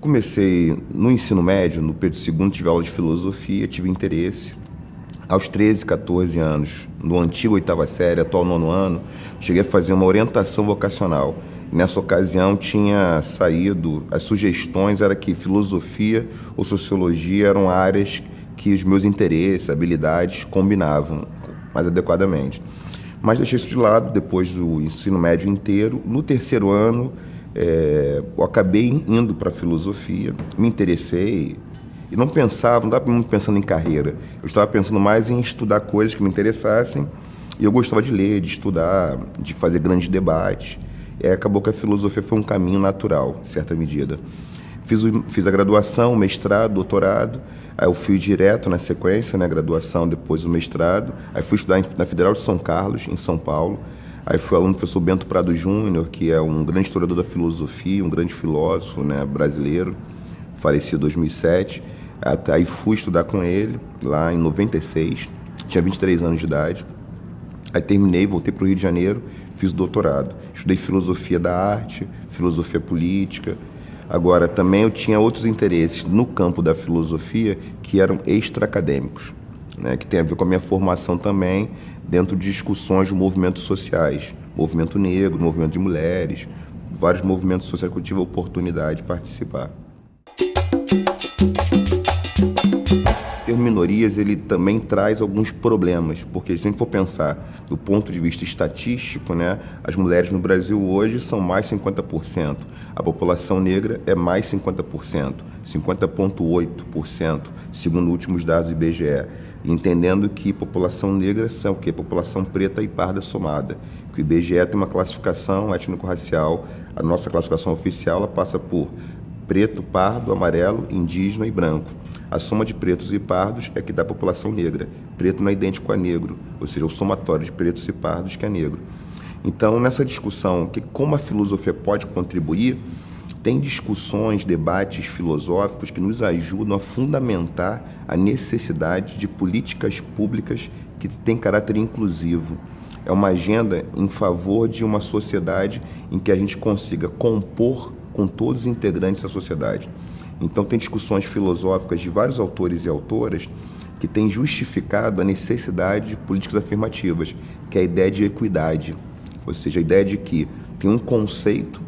comecei no ensino médio, no período segundo, tive aula de filosofia, tive interesse. Aos 13, 14 anos, no antigo oitava série, atual nono ano, cheguei a fazer uma orientação vocacional. Nessa ocasião tinha saído, as sugestões era que filosofia ou sociologia eram áreas que os meus interesses, habilidades combinavam mais adequadamente. Mas deixei isso de lado depois do ensino médio inteiro. No terceiro ano, eu acabei indo para a filosofia, me interessei e não estava muito pensando em carreira. Eu estava pensando mais em estudar coisas que me interessassem e eu gostava de ler, de estudar, de fazer grandes debates. E acabou que a filosofia foi um caminho natural, em certa medida. Fiz a graduação, o mestrado, doutorado, aí eu fui direto na sequência, né, graduação, depois o mestrado, aí fui estudar na Federal de São Carlos, em São Paulo, aí fui aluno do professor Bento Prado Júnior, que é um grande historiador da filosofia, um grande filósofo, né, brasileiro, falecido em 2007, aí fui estudar com ele, lá em 96, tinha 23 anos de idade, aí terminei, voltei para o Rio de Janeiro, fiz o doutorado, estudei filosofia da arte, filosofia política. Agora, também eu tinha outros interesses no campo da filosofia que eram extra-acadêmicos, né, que tem a ver com a minha formação também dentro de discussões de movimentos sociais, movimento negro, movimento de mulheres, vários movimentos sociais que eu tive a oportunidade de participar. O termo minorias, ele também traz alguns problemas, porque se a gente for pensar do ponto de vista estatístico, né, as mulheres no Brasil hoje são mais 50%, a população negra é mais 50%, 50,8%, segundo últimos dados do IBGE, entendendo que população negra são o quê? População preta e parda somada, que o IBGE tem uma classificação étnico-racial, a nossa classificação oficial ela passa por preto, pardo, amarelo, indígena e branco. A soma de pretos e pardos é que dá a população negra. Preto não é idêntico a negro, ou seja, o somatório de pretos e pardos que é negro. Então, nessa discussão, que como a filosofia pode contribuir, tem discussões, debates filosóficos que nos ajudam a fundamentar a necessidade de políticas públicas que têm caráter inclusivo. É uma agenda em favor de uma sociedade em que a gente consiga compor com todos os integrantes da sociedade. Então, tem discussões filosóficas de vários autores e autoras que têm justificado a necessidade de políticas afirmativas, que é a ideia de equidade, ou seja, a ideia de que tem um conceito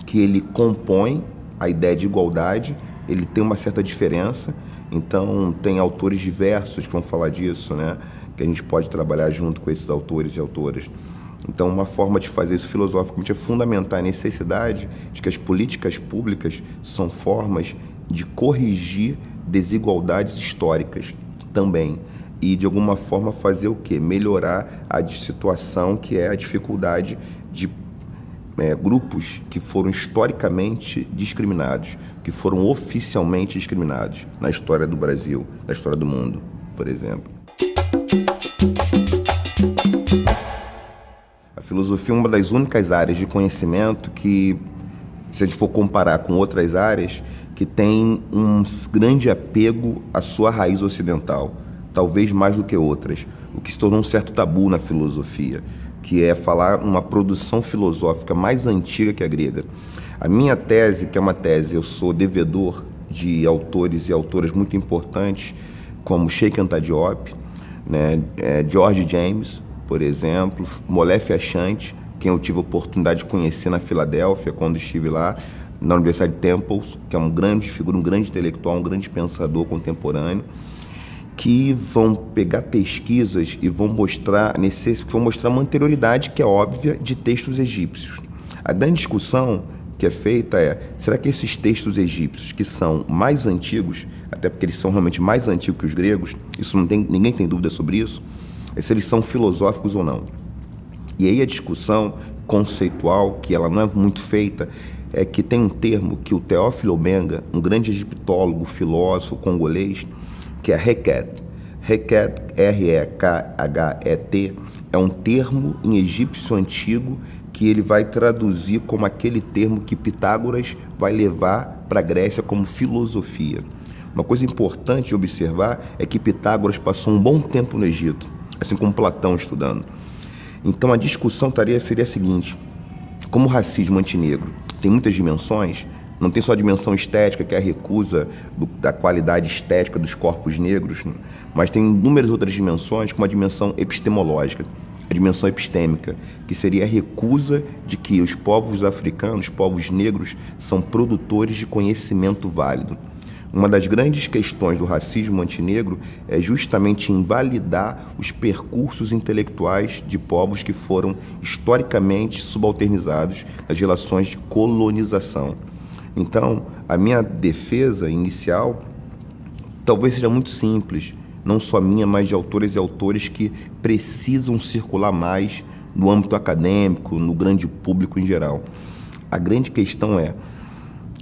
que ele compõe a ideia de igualdade, ele tem uma certa diferença, então tem autores diversos que vão falar disso, né? Que a gente pode trabalhar junto com esses autores e autoras. Então, uma forma de fazer isso filosoficamente é fundamentar a necessidade de que as políticas públicas são formas de corrigir desigualdades históricas também. E, de alguma forma, fazer o quê? Melhorar a situação que é a dificuldade de grupos que foram historicamente discriminados, que foram oficialmente discriminados na história do Brasil, na história do mundo, por exemplo. A filosofia é uma das únicas áreas de conhecimento que, se a gente for comparar com outras áreas, que tem um grande apego à sua raiz ocidental, talvez mais do que outras, o que se tornou um certo tabu na filosofia, que é falar uma produção filosófica mais antiga que a grega. A minha tese, que é uma tese, eu sou devedor de autores e autoras muito importantes, como Cheikh Anta Diop, né, George James, por exemplo, Molefe Achante, quem eu tive a oportunidade de conhecer na Filadélfia, quando estive lá, na Universidade de Temple, que é um grande figura, um grande intelectual, um grande pensador contemporâneo, que vão pegar pesquisas e vão mostrar uma anterioridade que é óbvia de textos egípcios. A grande discussão que é feita é, será que esses textos egípcios, que são mais antigos, até porque eles são realmente mais antigos que os gregos, ninguém tem dúvida sobre isso, se eles são filosóficos ou não. E aí a discussão conceitual, que ela não é muito feita, é que tem um termo que o Teófilo Obenga, um grande egiptólogo, filósofo congolês, que é Rekhete. Rekhete, R-E-K-H-E-T, é um termo em egípcio antigo que ele vai traduzir como aquele termo que Pitágoras vai levar para a Grécia como filosofia. Uma coisa importante de observar é que Pitágoras passou um bom tempo no Egito, assim como Platão estudando. Então a discussão seria a seguinte: como o racismo antinegro tem muitas dimensões, Não tem só a dimensão estética, que é a recusa da qualidade estética dos corpos negros, né? Mas tem inúmeras outras dimensões, como a dimensão epistemológica, a dimensão epistêmica, que seria a recusa de que os povos africanos, povos negros, são produtores de conhecimento válido. Uma das grandes questões do racismo antinegro é justamente invalidar os percursos intelectuais de povos que foram historicamente subalternizados nas relações de colonização. Então, a minha defesa inicial talvez seja muito simples, não só minha, mas de autores e autores que precisam circular mais no âmbito acadêmico, no grande público em geral. A grande questão é,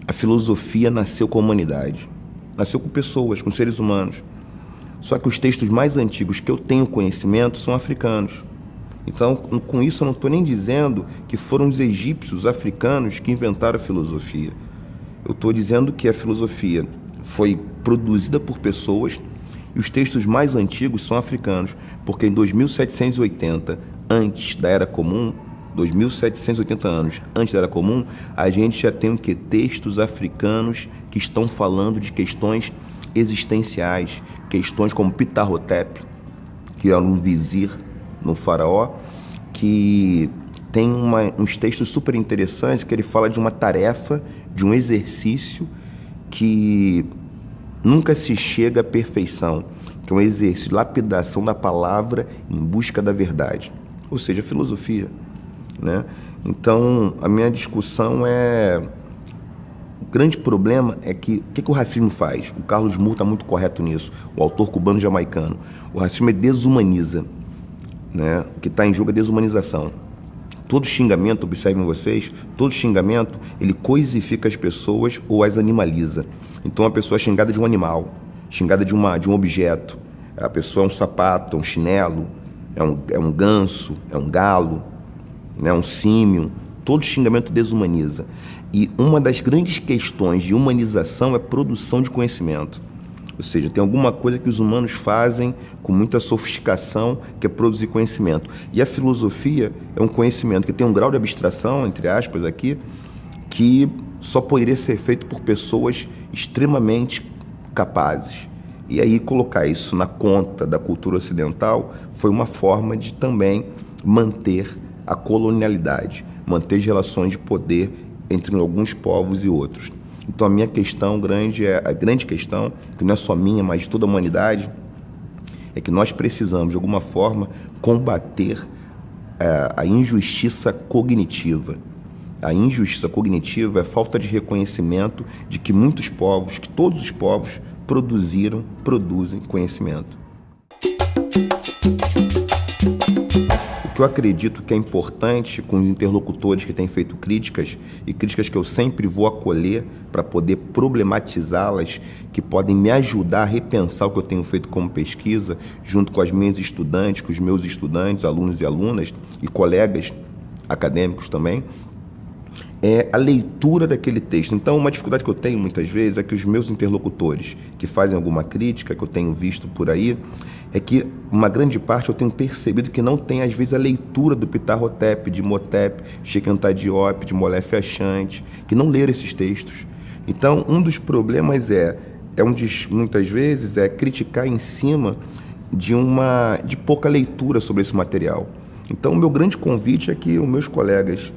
a filosofia nasceu com a humanidade, nasceu com pessoas, com seres humanos. Só que os textos mais antigos que eu tenho conhecimento são africanos. Então, com isso eu não estou nem dizendo que foram os egípcios, africanos, que inventaram a filosofia. Eu estou dizendo que a filosofia foi produzida por pessoas e os textos mais antigos são africanos, porque em 2780, antes da Era Comum, 2780 anos antes da Era Comum, a gente já tem o quê? Textos africanos que estão falando de questões existenciais, questões como Ptah-hotep, que era um vizir no faraó, que tem uns textos super interessantes que ele fala de uma tarefa, de um exercício que nunca se chega à perfeição, que é um exercício de lapidação da palavra em busca da verdade, ou seja, filosofia, né? Então, a minha discussão é... O grande problema é que o que o racismo faz? O Carlos Moore está muito correto nisso, o autor cubano-jamaicano. O racismo desumaniza, né? O que está em jogo é desumanização. Todo xingamento, observem vocês, todo xingamento, ele coisifica as pessoas ou as animaliza. Então, a pessoa é xingada de um animal, xingada de um objeto. A pessoa é um sapato, é um chinelo, é um ganso, é um galo, né, um símio. Todo xingamento desumaniza. E uma das grandes questões de humanização é a produção de conhecimento. Ou seja, tem alguma coisa que os humanos fazem com muita sofisticação, que é produzir conhecimento. E a filosofia é um conhecimento que tem um grau de abstração, entre aspas, aqui, que só poderia ser feito por pessoas extremamente capazes. E aí colocar isso na conta da cultura ocidental foi uma forma de também manter a colonialidade, manter as relações de poder entre alguns povos e outros. Então a minha questão grande a grande questão, que não é só minha, mas de toda a humanidade, é que nós precisamos, de alguma forma, combater a injustiça cognitiva. A injustiça cognitiva é a falta de reconhecimento de que muitos povos, que todos os povos, produzem conhecimento. O que eu acredito que é importante com os interlocutores que têm feito críticas, e críticas que eu sempre vou acolher para poder problematizá-las, que podem me ajudar a repensar o que eu tenho feito como pesquisa, junto com as minhas estudantes, com os meus estudantes, alunos e alunas, e colegas acadêmicos também, é a leitura daquele texto. Então, uma dificuldade que eu tenho muitas vezes é que os meus interlocutores que fazem alguma crítica, que eu tenho visto por aí, é que uma grande parte eu tenho percebido que não tem, às vezes, a leitura do Ptah-hotep, de Imhotep, Sheikh Anta Diop, de Molefe Achante, que não leram esses textos. Então, um dos problemas muitas vezes, é criticar em cima de pouca leitura sobre esse material. Então, o meu grande convite é que os meus colegas,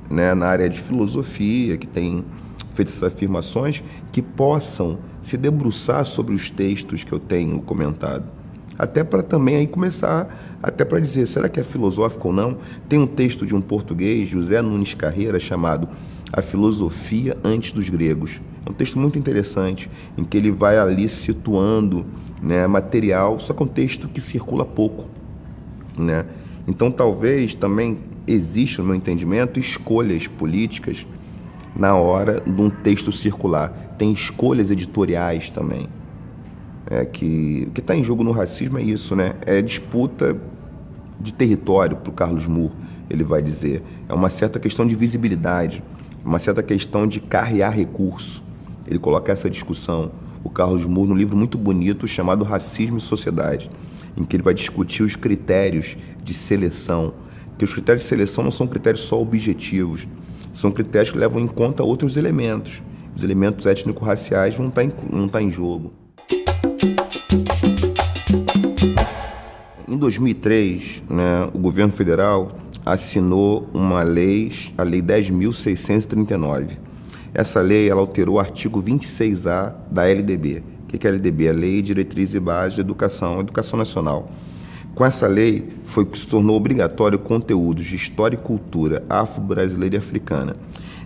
né, na área de filosofia, que têm feito essas afirmações, que possam se debruçar sobre os textos que eu tenho comentado. Até para também aí começar, até para dizer, será que é filosófico ou não? Tem um texto de um português, José Nunes Carreira, chamado A Filosofia Antes dos Gregos. É um texto muito interessante, em que ele vai ali situando, né, material, só que é um texto que circula pouco, né? Então, talvez também exista, no meu entendimento, escolhas políticas na hora de um texto circular. Tem escolhas editoriais também. O que está em jogo no racismo é isso, né? É disputa de território, para o Carlos Moore, ele vai dizer. É uma certa questão de visibilidade, uma certa questão de carrear recurso. Ele coloca essa discussão, o Carlos Moore, num livro muito bonito chamado Racismo e Sociedade, em que ele vai discutir os critérios de seleção, que os critérios de seleção não são critérios só objetivos, são critérios que levam em conta outros elementos. os elementos étnico-raciais vão estar em jogo. Em 2003, né, o governo federal assinou uma lei, a Lei 10.639. Essa lei ela alterou o artigo 26A da LDB. O que é a LDB? A Lei de Diretrizes e Bases de Educação Nacional. Com essa lei, se tornou obrigatório conteúdos de história e cultura afro-brasileira e africana.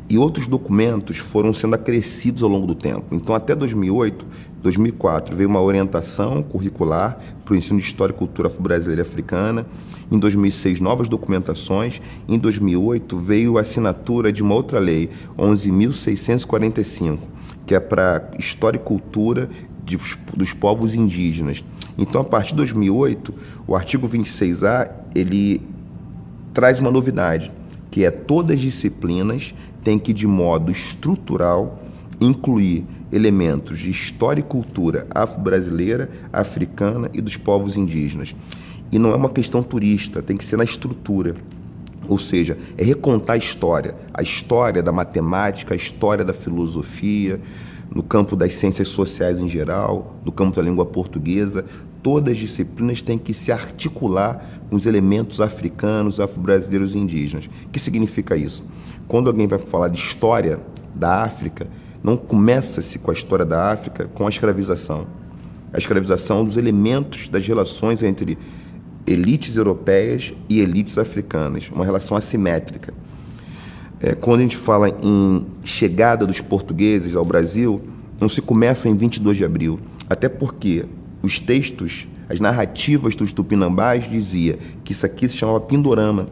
E outros documentos foram sendo acrescidos ao longo do tempo. Então, até 2004, veio uma orientação curricular para o ensino de história e cultura afro-brasileira e africana. Em 2006, novas documentações. Em 2008, veio a assinatura de uma outra lei, 11.645, que é para história e cultura dos povos indígenas. Então, a partir de 2008, o artigo 26A, ele traz uma novidade, que é todas as disciplinas têm que, de modo estrutural, incluir elementos de história e cultura afro-brasileira, africana e dos povos indígenas. E não é uma questão turista, tem que ser na estrutura. Ou seja, é recontar a história da matemática, a história da filosofia, no campo das ciências sociais em geral, no campo da língua portuguesa. Todas as disciplinas têm que se articular com os elementos africanos, afro-brasileiros e indígenas. O que significa isso? Quando alguém vai falar de história da África, não começa-se com a história da África com a escravização. A escravização dos elementos das relações entre elites europeias e elites africanas, uma relação assimétrica. Quando a gente fala em chegada dos portugueses ao Brasil, não se começa em 22 de abril, até porque os textos, as narrativas dos tupinambás dizia que isso aqui se chamava Pindorama,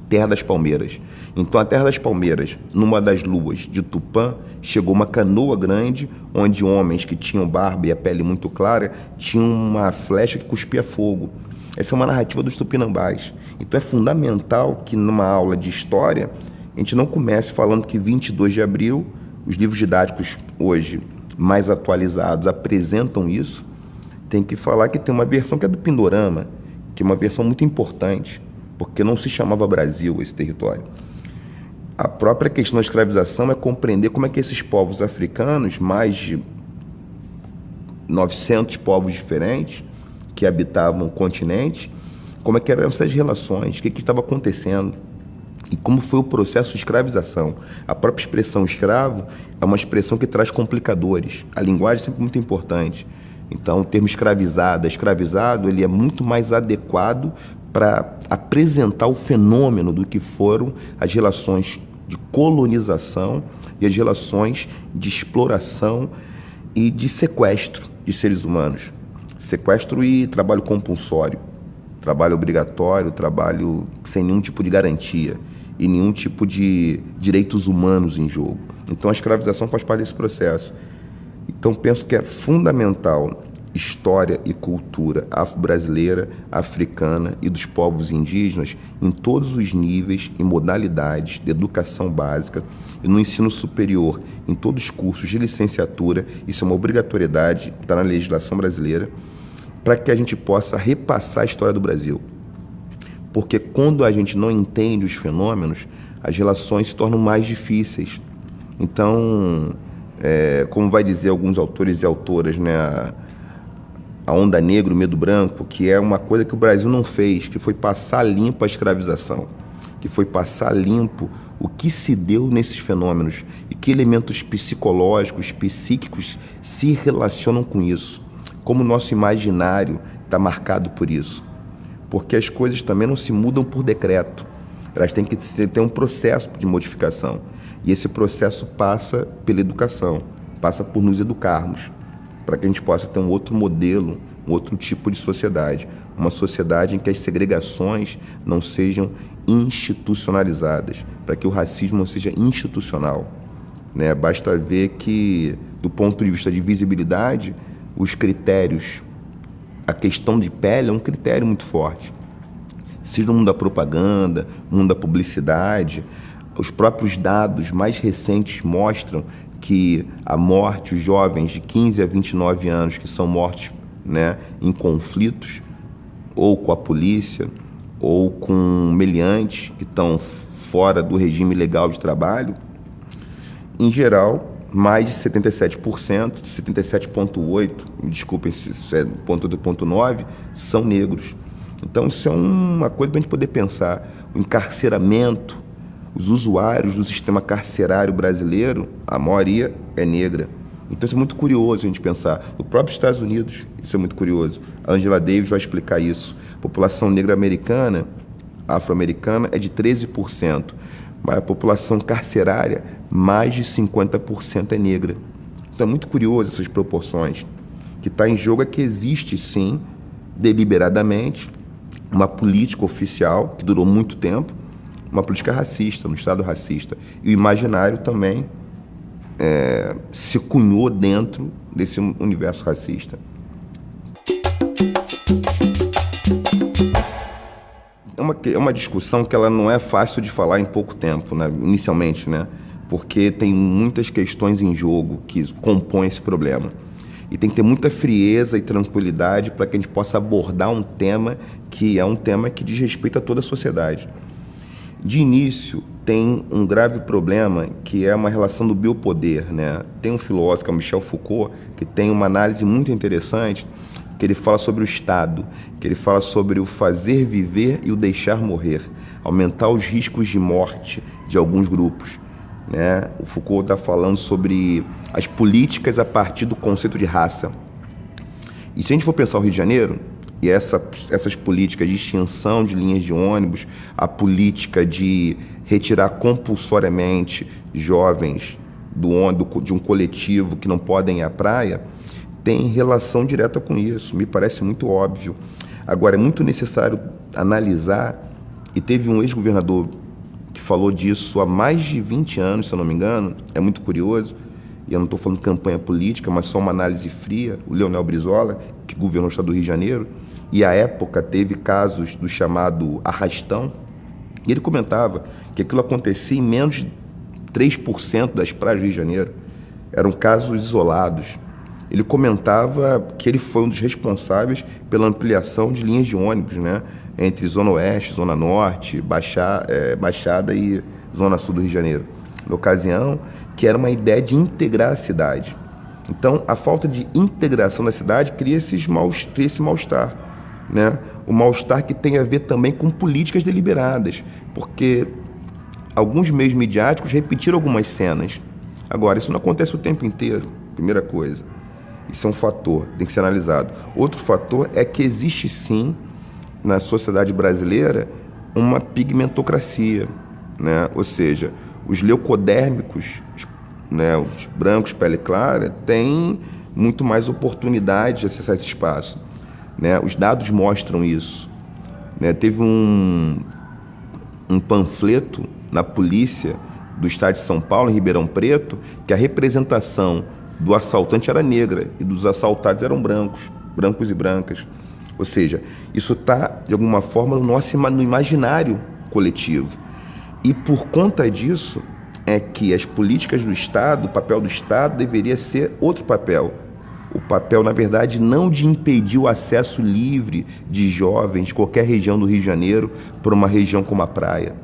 Terra das Palmeiras. Então, a Terra das Palmeiras, numa das luas de Tupã, chegou uma canoa grande, onde homens que tinham barba e a pele muito clara tinham uma flecha que cuspia fogo. Essa é uma narrativa dos tupinambás. Então, é fundamental que, numa aula de história, a gente não comece falando que 22 de abril, os livros didáticos hoje mais atualizados apresentam isso. Tem que falar que tem uma versão que é do Pindorama, que é uma versão muito importante, porque não se chamava Brasil esse território. A própria questão da escravização é compreender como é que esses povos africanos, mais de 900 povos diferentes que habitavam o continente, como é que eram essas relações, o que estava acontecendo e como foi o processo de escravização. A própria expressão escravo é uma expressão que traz complicadores. A linguagem é sempre muito importante. Então, o termo escravizado, ele é muito mais adequado para apresentar o fenômeno do que foram as relações de colonização e as relações de exploração e de sequestro de seres humanos. Sequestro e trabalho compulsório, trabalho obrigatório, trabalho sem nenhum tipo de garantia e nenhum tipo de direitos humanos em jogo. Então, a escravização faz parte desse processo. Então, penso que é fundamental história e cultura afro-brasileira, africana e dos povos indígenas em todos os níveis e modalidades de educação básica e no ensino superior, em todos os cursos de licenciatura. Isso é uma obrigatoriedade, está na legislação brasileira, para que a gente possa repassar a história do Brasil. Porque quando a gente não entende os fenômenos, as relações se tornam mais difíceis. Então, como vai dizer alguns autores e autoras, né, a onda negra, o medo branco, que é uma coisa que o Brasil não fez, que foi passar limpo a escravização, que foi passar limpo o que se deu nesses fenômenos e que elementos psicológicos, psíquicos se relacionam com isso, como o nosso imaginário está marcado por isso. Porque as coisas também não se mudam por decreto, elas têm que ter um processo de modificação. E esse processo passa pela educação, passa por nos educarmos, para que a gente possa ter um outro modelo, um outro tipo de sociedade. Uma sociedade em que as segregações não sejam institucionalizadas, para que o racismo não seja institucional, né? Basta ver que, do ponto de vista de visibilidade, os critérios, a questão de pele é um critério muito forte. Seja no mundo da propaganda, no mundo da publicidade, os próprios dados mais recentes mostram que a morte, os jovens de 15 a 29 anos que são mortos, né, em conflitos, ou com a polícia, ou com meliantes que estão fora do regime legal de trabalho, em geral, mais de 77%, 77,8%, me desculpem se isso é ponto do ponto 9, são negros. Então isso é uma coisa para a gente poder pensar. O encarceramento, os usuários do sistema carcerário brasileiro, a maioria é negra. Então isso é muito curioso a gente pensar. No próprio Estados Unidos, isso é muito curioso. A Angela Davis vai explicar isso. A população negra americana, afro-americana, é de 13%. Mas a população carcerária, mais de 50% é negra. Então é muito curioso essas proporções. O que está em jogo é que existe, sim, deliberadamente, uma política oficial, que durou muito tempo, uma política racista, um Estado racista. E o imaginário também se cunhou dentro desse universo racista. É uma discussão que ela não é fácil de falar em pouco tempo, né? Inicialmente, né? Porque tem muitas questões em jogo que compõem esse problema. E tem que ter muita frieza e tranquilidade para que a gente possa abordar um tema que é um tema que diz respeito a toda a sociedade. De início, tem um grave problema que é uma relação do biopoder, né? Tem um filósofo, que é o Michel Foucault, que tem uma análise muito interessante, que ele fala sobre o Estado, que ele fala sobre o fazer viver e o deixar morrer, aumentar os riscos de morte de alguns grupos, né? O Foucault está falando sobre as políticas a partir do conceito de raça. E se a gente for pensar o Rio de Janeiro, e essas políticas de extinção de linhas de ônibus, a política de retirar compulsoriamente jovens de um coletivo que não podem ir à praia, tem relação direta com isso, me parece muito óbvio. Agora, é muito necessário analisar, e teve um ex-governador que falou disso há mais de 20 anos, se eu não me engano, é muito curioso, e eu não estou falando campanha política, mas só uma análise fria, o Leonel Brizola, que governou o estado do Rio de Janeiro, e à época teve casos do chamado arrastão, e ele comentava que aquilo acontecia em menos de 3% das praias do Rio de Janeiro, eram casos isolados. Ele comentava que ele foi um dos responsáveis pela ampliação de linhas de ônibus, né, entre Zona Oeste, Zona Norte, Baixada e Zona Sul do Rio de Janeiro. Na ocasião, que era uma ideia de integrar a cidade. Então, a falta de integração da cidade cria esse mal-estar, né? O mal-estar que tem a ver também com políticas deliberadas, porque alguns meios midiáticos repetiram algumas cenas. Agora, isso não acontece o tempo inteiro, primeira coisa. Isso é um fator, tem que ser analisado. Outro fator é que existe, sim, na sociedade brasileira, uma pigmentocracia, né? Ou seja, os leucodérmicos, né, os brancos, pele clara, têm muito mais oportunidade de acessar esse espaço, né? Os dados mostram isso, né? Teve um panfleto na polícia do estado de São Paulo, em Ribeirão Preto, que a representação do assaltante era negra e dos assaltados eram brancos e brancas. Ou seja, isso está, de alguma forma, no imaginário coletivo. E por conta disso é que as políticas do Estado, o papel do Estado deveria ser outro papel. O papel, na verdade, não de impedir o acesso livre de jovens de qualquer região do Rio de Janeiro para uma região como a praia.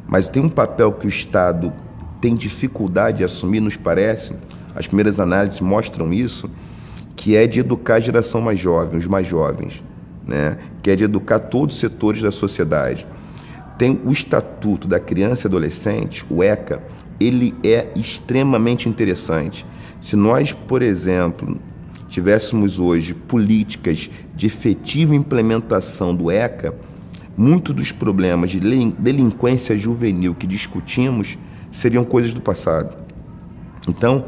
Mas tem um papel que o Estado tem dificuldade de assumir, nos parece, as primeiras análises mostram isso, que é de educar a geração mais jovem, os mais jovens, né? Que é de educar todos os setores da sociedade. Tem o Estatuto da Criança e Adolescente, o ECA, ele é extremamente interessante. Se nós, por exemplo, tivéssemos hoje políticas de efetiva implementação do ECA, muitos dos problemas de delinquência juvenil que discutimos seriam coisas do passado. Então,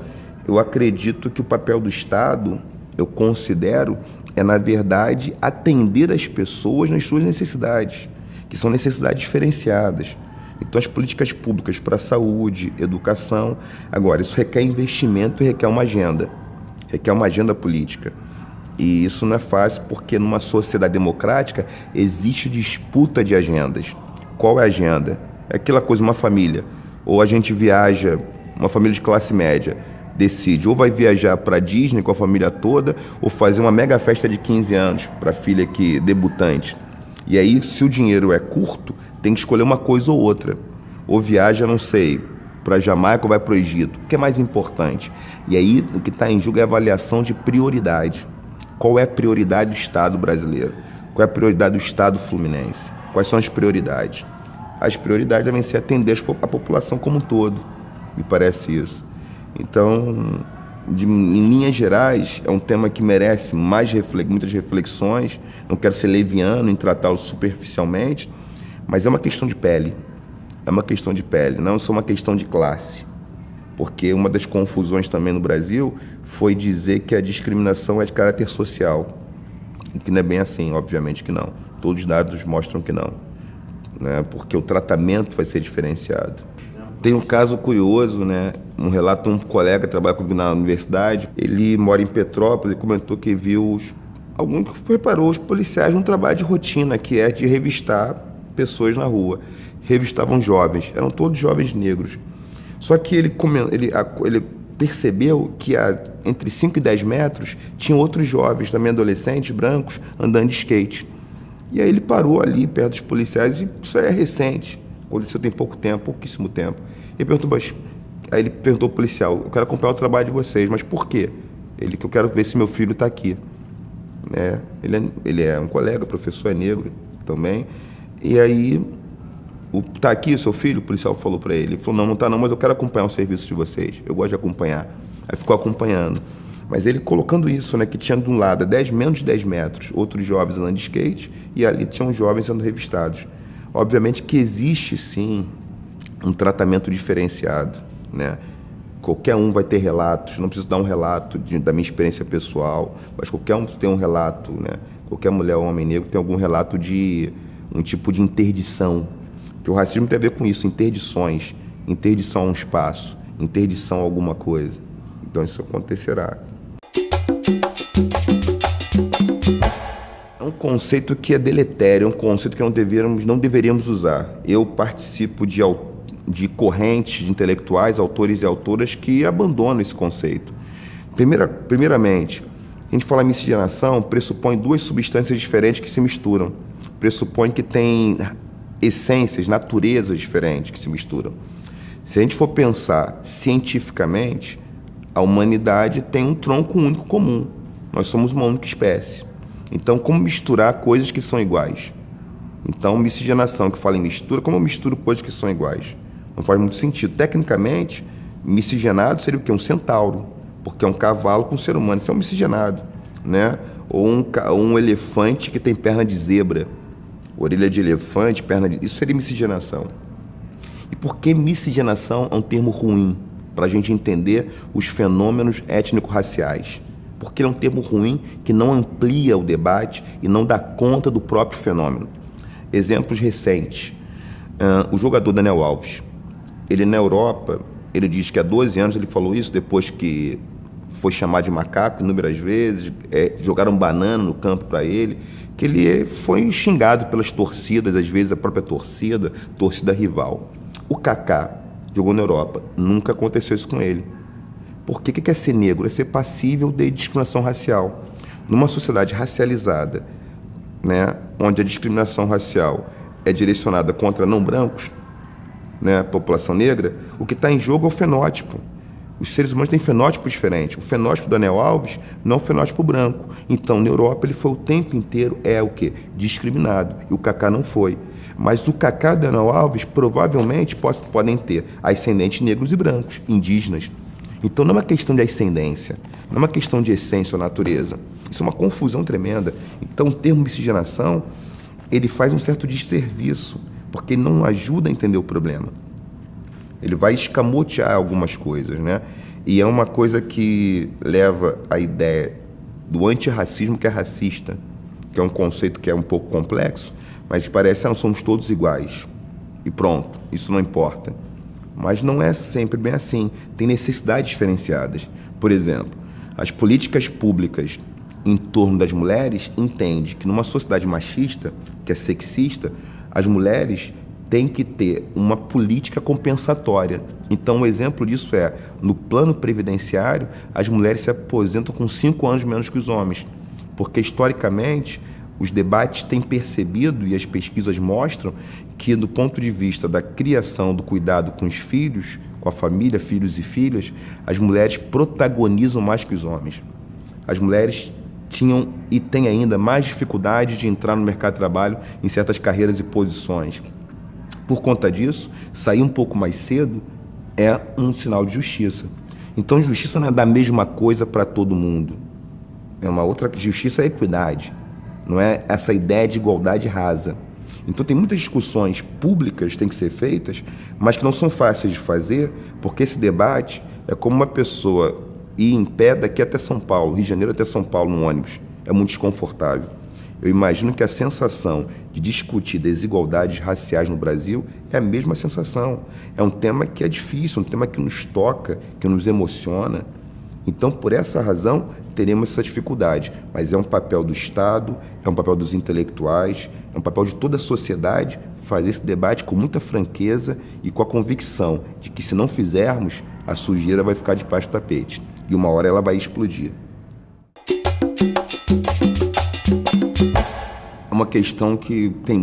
eu acredito que o papel do Estado, eu considero, é, na verdade, atender as pessoas nas suas necessidades, que são necessidades diferenciadas. Então, as políticas públicas para a saúde, educação, agora, isso requer investimento e requer uma agenda política. E isso não é fácil porque numa sociedade democrática existe disputa de agendas. Qual é a agenda? É aquela coisa, uma família, ou a gente viaja, uma família de classe média, decide ou vai viajar para a Disney com a família toda ou fazer uma mega festa de 15 anos para a filha que debutante. E aí, se o dinheiro é curto, tem que escolher uma coisa ou outra. Ou viaja, não sei, para a Jamaica ou vai para o Egito? O que é mais importante? E aí o que está em jogo é a avaliação de prioridade. Qual é a prioridade do Estado brasileiro? Qual é a prioridade do Estado fluminense? Quais são as prioridades? As prioridades devem ser atender a população como um todo, me parece isso. Então, em linhas gerais, é um tema que merece muitas reflexões. Não quero ser leviano em tratá-lo superficialmente, mas é uma questão de pele. É uma questão de pele, não é só uma questão de classe. Porque uma das confusões também no Brasil foi dizer que a discriminação é de caráter social. E que não é bem assim, obviamente que não. Todos os dados mostram que não, né? Porque o tratamento vai ser diferenciado. Tem um caso curioso, né? Um relato de um colega que trabalha comigo na universidade. Ele mora em Petrópolis e comentou que viu reparou os policiais num trabalho de rotina, que é de revistar pessoas na rua. Revistavam jovens, eram todos jovens negros. Só que ele percebeu que entre 5 e 10 metros tinham outros jovens, também adolescentes, brancos, andando de skate. E aí ele parou ali perto dos policiais, e isso é recente, aconteceu tem pouco tempo, pouquíssimo tempo. Aí ele perguntou ao policial: eu quero acompanhar o trabalho de vocês, mas por quê? Que eu quero ver se meu filho está aqui. Né? Ele é um colega, professor, é negro também. E aí, tá aqui o seu filho? O policial falou para ele. Ele falou: não está não, mas eu quero acompanhar o serviço de vocês. Eu gosto de acompanhar. Aí ficou acompanhando. Mas ele colocando isso, né, que tinha de um lado, a menos de 10 metros, outros jovens andando de skate, e ali tinham jovens sendo revistados. Obviamente que existe, sim, um tratamento diferenciado, né? Qualquer um vai ter relatos, não preciso dar um relato da minha experiência pessoal, mas qualquer um tem um relato, né? Qualquer mulher ou homem negro tem algum relato de um tipo de interdição. Porque o racismo tem a ver com isso, interdições, interdição a um espaço, interdição a alguma coisa. Então isso acontecerá. É um conceito que é deletério, é um conceito que não deveríamos usar. Eu participo de correntes de intelectuais, autores e autoras que abandonam esse conceito. Primeiramente, a gente fala em miscigenação, pressupõe duas substâncias diferentes que se misturam. Pressupõe que tem essências, naturezas diferentes que se misturam. Se a gente for pensar cientificamente, a humanidade tem um tronco único comum. Nós somos uma única espécie. Então, como misturar coisas que são iguais? Então, miscigenação, que fala em mistura, como eu misturo coisas que são iguais? Não faz muito sentido. Tecnicamente, miscigenado seria o quê? Um centauro, porque é um cavalo com um ser humano. Isso é um miscigenado, né? Ou um elefante que tem perna de zebra, orelha de elefante, perna de... Isso seria miscigenação. E por que miscigenação é um termo ruim? Para a gente entender os fenômenos étnico-raciais. Porque ele é um termo ruim que não amplia o debate e não dá conta do próprio fenômeno. Exemplos recentes. O jogador Daniel Alves. Ele na Europa, ele diz que há 12 anos ele falou isso, depois que foi chamado de macaco inúmeras vezes, jogaram banana no campo para ele, que ele foi xingado pelas torcidas, às vezes a própria torcida rival. O Kaká jogou na Europa, nunca aconteceu isso com ele. Por que que é ser negro? É ser passível de discriminação racial. Numa sociedade racializada, né, onde a discriminação racial é direcionada contra não brancos, né, população negra, o que está em jogo é o fenótipo. Os seres humanos têm fenótipos diferentes. O fenótipo do Daniel Alves não é um fenótipo branco. Então, na Europa, ele foi o tempo inteiro, o quê? Discriminado. E o Kaká não foi. Mas o Kaká e o Daniel Alves provavelmente podem ter ascendentes negros e brancos, indígenas. Então, não é uma questão de ascendência, não é uma questão de essência ou natureza. Isso é uma confusão tremenda. Então, o termo miscigenação, ele faz um certo desserviço, porque ele não ajuda a entender o problema. Ele vai escamotear algumas coisas, né? E é uma coisa que leva à ideia do antirracismo, que é racista, que é um conceito que é um pouco complexo, mas parece que nós somos todos iguais. E pronto, isso não importa. Mas não é sempre bem assim. Tem necessidades diferenciadas. Por exemplo, as políticas públicas em torno das mulheres entendem que numa sociedade machista, que é sexista, as mulheres têm que ter uma política compensatória. Então, um exemplo disso é, no plano previdenciário, as mulheres se aposentam com 5 anos menos que os homens, porque, historicamente, os debates têm percebido, e as pesquisas mostram, que, do ponto de vista da criação, do cuidado com os filhos, com a família, filhos e filhas, as mulheres protagonizam mais que os homens. As mulheres tinham e têm ainda mais dificuldade de entrar no mercado de trabalho em certas carreiras e posições. Por conta disso, sair um pouco mais cedo é um sinal de justiça. Então, justiça não é da mesma coisa para todo mundo. É uma outra justiça, é equidade. Não é essa ideia de igualdade rasa. Então, tem muitas discussões públicas que têm que ser feitas, mas que não são fáceis de fazer, porque esse debate é como uma pessoa ir em pé daqui até São Paulo, Rio de Janeiro até São Paulo, no ônibus. É muito desconfortável. Eu imagino que a sensação de discutir desigualdades raciais no Brasil é a mesma sensação. É um tema que é difícil, um tema que nos toca, que nos emociona. Então, por essa razão, teremos essa dificuldade. Mas é um papel do Estado, é um papel dos intelectuais, é um papel de toda a sociedade fazer esse debate com muita franqueza e com a convicção de que, se não fizermos, a sujeira vai ficar debaixo do tapete. E uma hora ela vai explodir. É uma questão que tem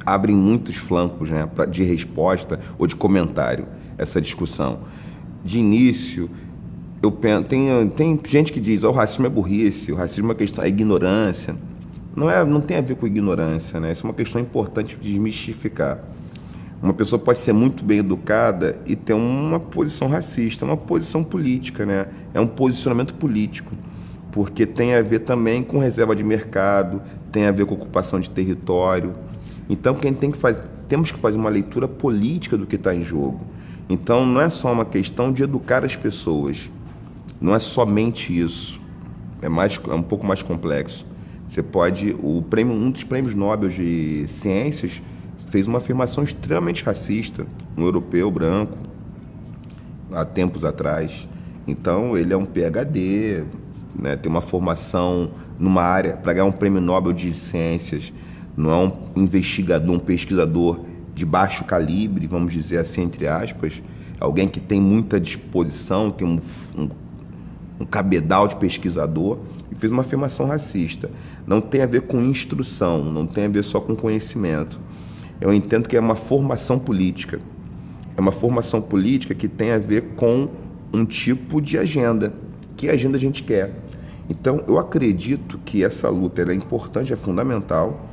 abrem muitos flancos, né, de resposta ou de comentário, essa discussão. De início, tem gente que diz: o racismo é burrice, o racismo é uma questão, é ignorância. Não tem a ver com ignorância, né? Isso é uma questão importante de desmistificar. Uma pessoa pode ser muito bem educada e ter uma posição racista, uma posição política, né? É um posicionamento político, porque tem a ver também com reserva de mercado, tem a ver com ocupação de território. Então, temos que fazer uma leitura política do que está em jogo. Então, não é só uma questão de educar as pessoas, não é somente isso, é um pouco mais complexo. Um dos prêmios Nobel de Ciências fez uma afirmação extremamente racista, um europeu branco, há tempos atrás. Então, ele é um PhD, né, tem uma formação numa área, para ganhar um prêmio Nobel de Ciências, não é um investigador, um pesquisador de baixo calibre, vamos dizer assim, entre aspas, alguém que tem muita disposição, tem um cabedal de pesquisador, e fez uma afirmação racista. Não tem a ver com instrução, não tem a ver só com conhecimento. Eu entendo que é uma formação política. É uma formação política que tem a ver com um tipo de agenda. Que agenda a gente quer? Então, eu acredito que essa luta ela é importante, é fundamental.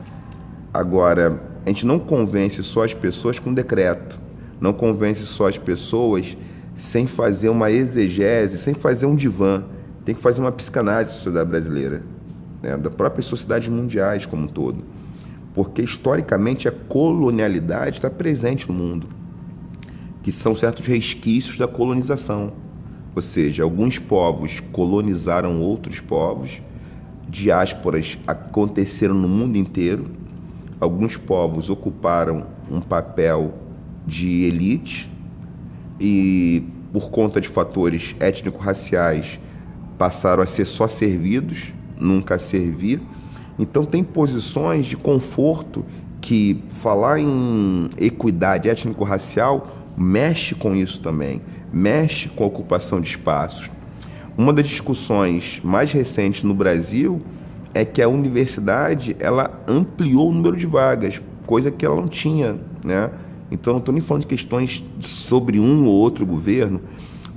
Agora, a gente não convence só as pessoas com decreto. Não convence só as pessoas sem fazer uma exegese, sem fazer um divã. Tem que fazer uma psicanálise da sociedade brasileira, né, das próprias sociedades mundiais como um todo. Porque, historicamente, a colonialidade está presente no mundo, que são certos resquícios da colonização. Ou seja, alguns povos colonizaram outros povos, diásporas aconteceram no mundo inteiro, alguns povos ocuparam um papel de elite e, por conta de fatores étnico-raciais, passaram a ser só servidos, nunca a servir. Então, tem posições de conforto que falar em equidade étnico-racial mexe com isso também, mexe com a ocupação de espaços. Uma das discussões mais recentes no Brasil é que a universidade ela ampliou o número de vagas, coisa que ela não tinha, né? Então, não estou nem falando de questões sobre um ou outro governo,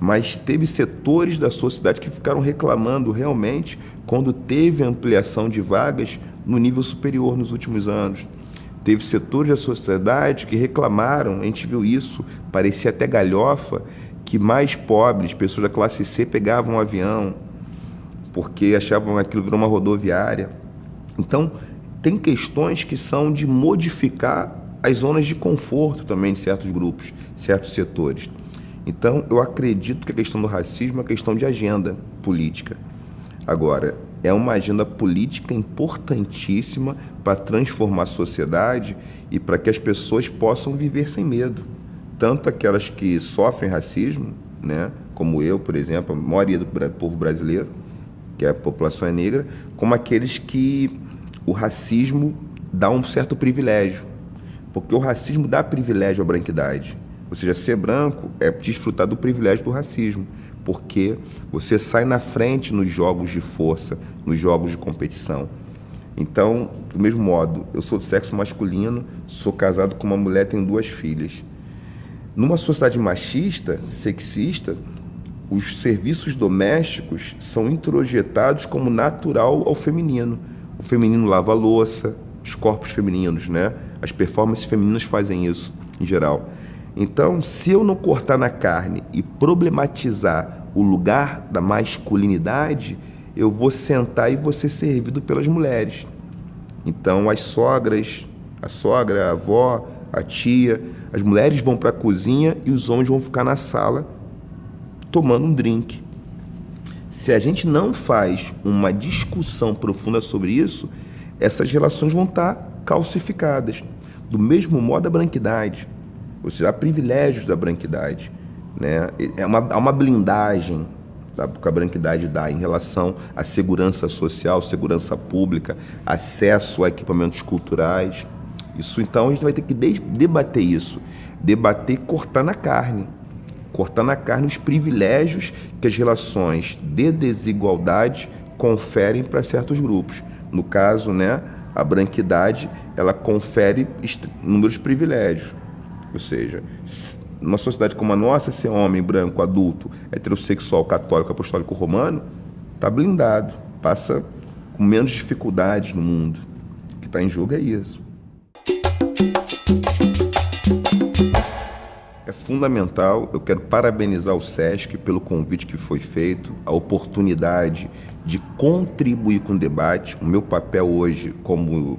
mas teve setores da sociedade que ficaram reclamando realmente quando teve ampliação de vagas no nível superior nos últimos anos. Teve setores da sociedade que reclamaram, a gente viu isso, parecia até galhofa, que mais pobres, pessoas da classe C, pegavam um avião, porque achavam que aquilo virou uma rodoviária. Então, tem questões que são de modificar as zonas de conforto também de certos grupos, certos setores. Então, eu acredito que a questão do racismo é uma questão de agenda política. Agora, é uma agenda política importantíssima para transformar a sociedade e para que as pessoas possam viver sem medo. Tanto aquelas que sofrem racismo, né, como eu, por exemplo, a maioria do povo brasileiro, que a população é negra, como aqueles que o racismo dá um certo privilégio. Porque o racismo dá privilégio à branquidade. Ou seja, ser branco é desfrutar do privilégio do racismo, porque você sai na frente nos jogos de força, nos jogos de competição. Então, do mesmo modo, eu sou do sexo masculino, sou casado com uma mulher, tenho 2 filhas. Numa sociedade machista, sexista, os serviços domésticos são introjetados como natural ao feminino. O feminino lava a louça, os corpos femininos, né? As performances femininas fazem isso, em geral. Então, se eu não cortar na carne e problematizar o lugar da masculinidade, eu vou sentar e vou ser servido pelas mulheres. Então, as sogras, a sogra, a avó, a tia, as mulheres vão para a cozinha e os homens vão ficar na sala tomando um drink. Se a gente não faz uma discussão profunda sobre isso, essas relações vão estar calcificadas. Do mesmo modo, a branquidade. Ou seja, há privilégios da branquidade, né? Há uma blindagem que a branquidade dá em relação à segurança social, segurança pública, acesso a equipamentos culturais. Isso, então, a gente vai ter que debater isso. Debater e cortar na carne. Cortar na carne os privilégios que as relações de desigualdade conferem para certos grupos. No caso, né, a branquidade, ela confere inúmeros privilégios. Ou seja, numa sociedade como a nossa, ser homem, branco, adulto, heterossexual, católico, apostólico, romano, está blindado, passa com menos dificuldades no mundo. O que está em jogo é isso. É fundamental, eu quero parabenizar o SESC pelo convite que foi feito, a oportunidade de contribuir com o debate. O meu papel hoje como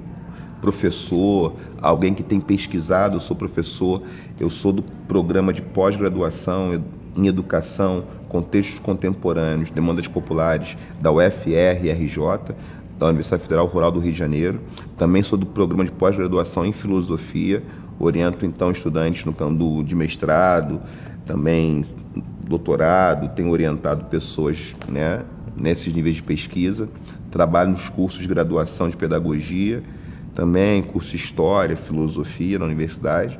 professor, alguém que tem pesquisado, eu sou professor, eu sou do programa de pós-graduação em educação, contextos contemporâneos, demandas populares da UFR-RJ, da Universidade Federal Rural do Rio de Janeiro. Também sou do programa de pós-graduação em filosofia, oriento então estudantes no campo de mestrado, também doutorado, tenho orientado pessoas, né, nesses níveis de pesquisa, trabalho nos cursos de graduação de pedagogia, também curso de História, Filosofia na universidade.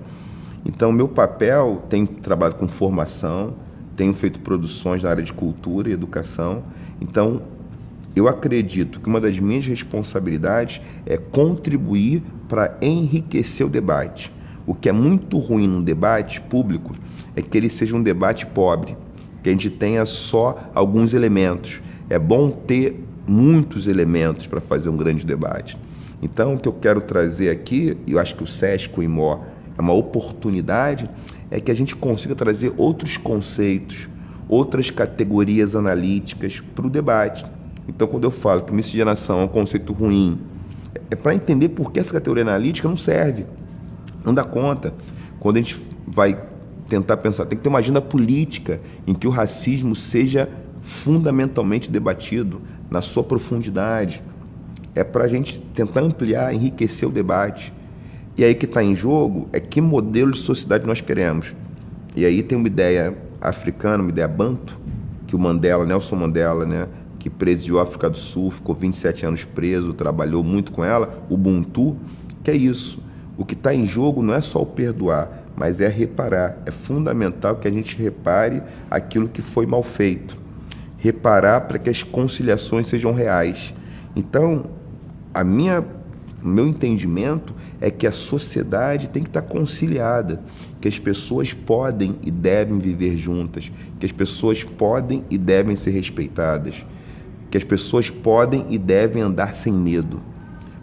Então, meu papel, tenho trabalhado com formação, tenho feito produções na área de cultura e educação. Então, eu acredito que uma das minhas responsabilidades é contribuir para enriquecer o debate. O que é muito ruim num debate público é que ele seja um debate pobre, que a gente tenha só alguns elementos. É bom ter muitos elementos para fazer um grande debate. Então, o que eu quero trazer aqui, e eu acho que o SESC, o IMO, é uma oportunidade, é que a gente consiga trazer outros conceitos, outras categorias analíticas para o debate. Então, quando eu falo que miscigenação é um conceito ruim, é para entender por que essa categoria analítica não serve, não dá conta. Quando a gente vai tentar pensar, tem que ter uma agenda política em que o racismo seja fundamentalmente debatido na sua profundidade. É para a gente tentar ampliar, enriquecer o debate. E aí que está em jogo é que modelo de sociedade nós queremos. E aí tem uma ideia africana, uma ideia banto, que o Mandela, Nelson Mandela, né, que presidiu a África do Sul, ficou 27 anos preso, trabalhou muito com ela, o Ubuntu, que é isso. O que está em jogo não é só o perdoar, mas é reparar. É fundamental que a gente repare aquilo que foi mal feito. Reparar para que as conciliações sejam reais. Então, o meu entendimento é que a sociedade tem que estar conciliada, que as pessoas podem e devem viver juntas, que as pessoas podem e devem ser respeitadas, que as pessoas podem e devem andar sem medo.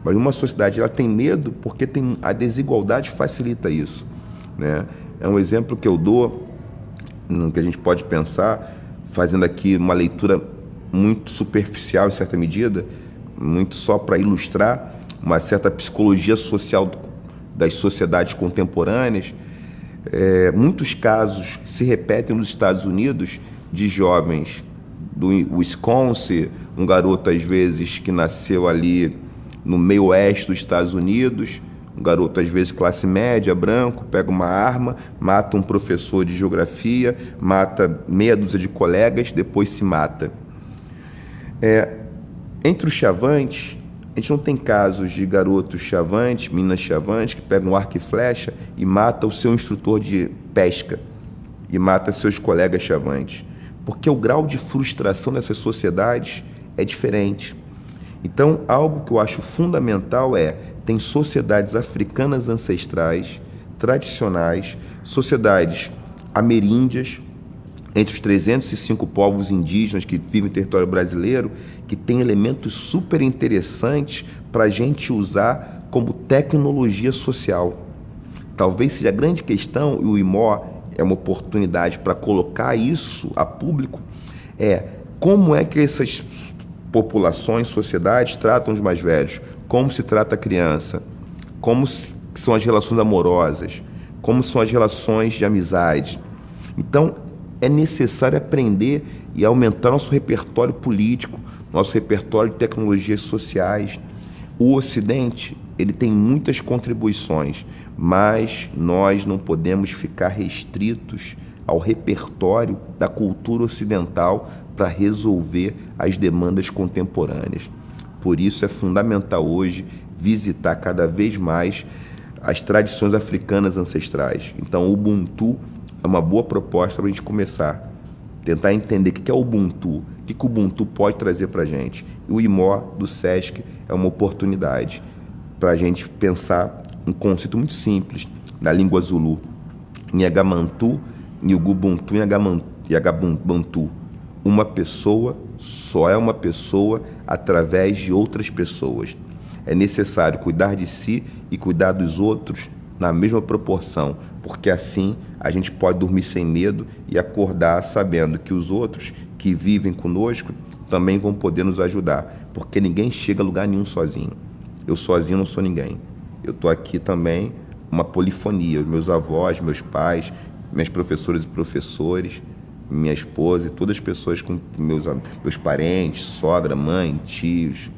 Mas uma sociedade ela tem medo porque a desigualdade facilita isso, né? É um exemplo que eu dou, que a gente pode pensar, fazendo aqui uma leitura muito superficial, em certa medida, muito só para ilustrar uma certa psicologia social das sociedades contemporâneas. Muitos casos se repetem nos Estados Unidos de jovens do Wisconsin, um garoto às vezes que nasceu ali no meio oeste dos Estados Unidos, um garoto às vezes classe média, branco, pega uma arma, mata um professor de geografia, mata meia dúzia de colegas, depois se mata. Entre os chavantes, a gente não tem casos de garotos chavantes, meninas chavantes, que pegam arco e flecha e matam o seu instrutor de pesca e mata seus colegas chavantes. Porque o grau de frustração dessas sociedades é diferente. Então, algo que eu acho fundamental tem sociedades africanas ancestrais, tradicionais, sociedades ameríndias, entre os 305 povos indígenas que vivem no território brasileiro, que tem elementos super interessantes para a gente usar como tecnologia social. Talvez seja a grande questão, e o IMO é uma oportunidade para colocar isso a público, como é que essas populações, sociedades tratam os mais velhos, como se trata a criança, como são as relações amorosas, como são as relações de amizade. Então, é necessário aprender e aumentar nosso repertório político, nosso repertório de tecnologias sociais. O Ocidente, ele tem muitas contribuições, mas nós não podemos ficar restritos ao repertório da cultura ocidental para resolver as demandas contemporâneas. Por isso é fundamental hoje visitar cada vez mais as tradições africanas ancestrais. Então, o Ubuntu é uma boa proposta para a gente começar. Tentar entender o que é o Ubuntu, o que o Ubuntu pode trazer para a gente. E o IMO do SESC é uma oportunidade para a gente pensar um conceito muito simples na língua Zulu. Nhagamantu, Nyugubuntu e Agabantu. Uma pessoa só é uma pessoa através de outras pessoas. É necessário cuidar de si e cuidar dos outros na mesma proporção, porque assim a gente pode dormir sem medo e acordar sabendo que os outros que vivem conosco também vão poder nos ajudar, porque ninguém chega a lugar nenhum sozinho. Eu sozinho não sou ninguém. Eu estou aqui também, uma polifonia, meus avós, meus pais, minhas professoras e professores, minha esposa e todas as pessoas, com meus parentes, sogra, mãe, tios,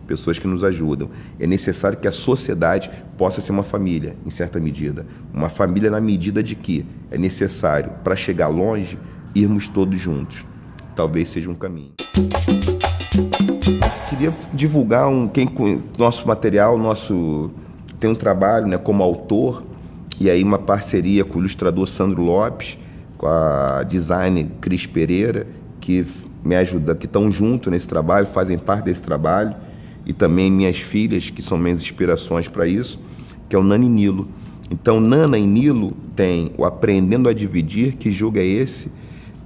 pessoas que nos ajudam. É necessário que a sociedade possa ser uma família, em certa medida. Uma família na medida de que é necessário, para chegar longe, irmos todos juntos. Talvez seja um caminho. Queria divulgar nosso material, tem um trabalho, como autor, e aí uma parceria com o ilustrador Sandro Lopes, com a designer Cris Pereira, que me ajuda, que estão junto nesse trabalho, fazem parte desse trabalho, e também minhas filhas, que são minhas inspirações para isso, que é o Nana e Nilo. Então, Nana e Nilo tem o Aprendendo a Dividir, que jogo é esse,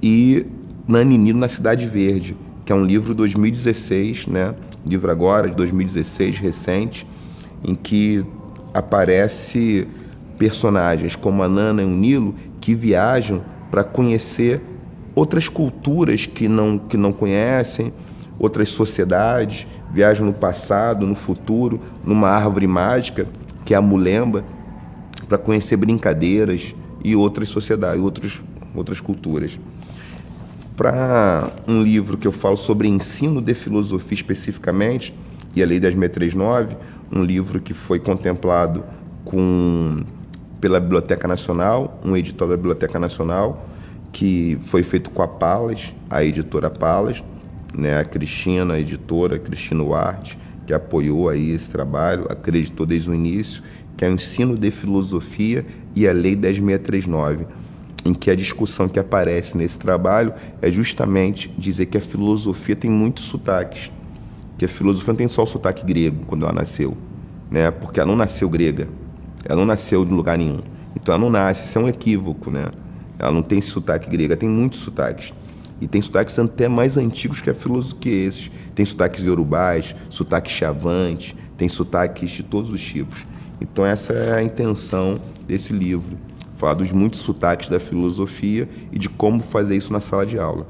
e Nana e Nilo na Cidade Verde, que é um livro de 2016, livro agora de 2016, recente, em que aparece personagens como a Nana e o Nilo que viajam para conhecer outras culturas que não conhecem, outras sociedades, viajam no passado, no futuro, numa árvore mágica, que é a Mulemba, para conhecer brincadeiras e outras sociedades, outras culturas. Para um livro que eu falo sobre ensino de filosofia especificamente, e a Lei 10.639, um livro que foi contemplado pela Biblioteca Nacional, um edital da Biblioteca Nacional, que foi feito com a Palas, a editora Palas, a Cristina, a editora Cristina Duarte, que apoiou aí esse trabalho, acreditou desde o início, que é o ensino de filosofia e a Lei 10.639, em que a discussão que aparece nesse trabalho é justamente dizer que a filosofia tem muitos sotaques, que a filosofia não tem só o sotaque grego quando ela nasceu, porque ela não nasceu grega, ela não nasceu de lugar nenhum, então ela não nasce, isso é um equívoco, ela não tem esse sotaque grego, ela tem muitos sotaques, e tem sotaques até mais antigos que a filosofia que esses, tem sotaques iorubais, sotaques chavantes, tem sotaques de todos os tipos. Então essa é a intenção desse livro, falar dos muitos sotaques da filosofia e de como fazer isso na sala de aula.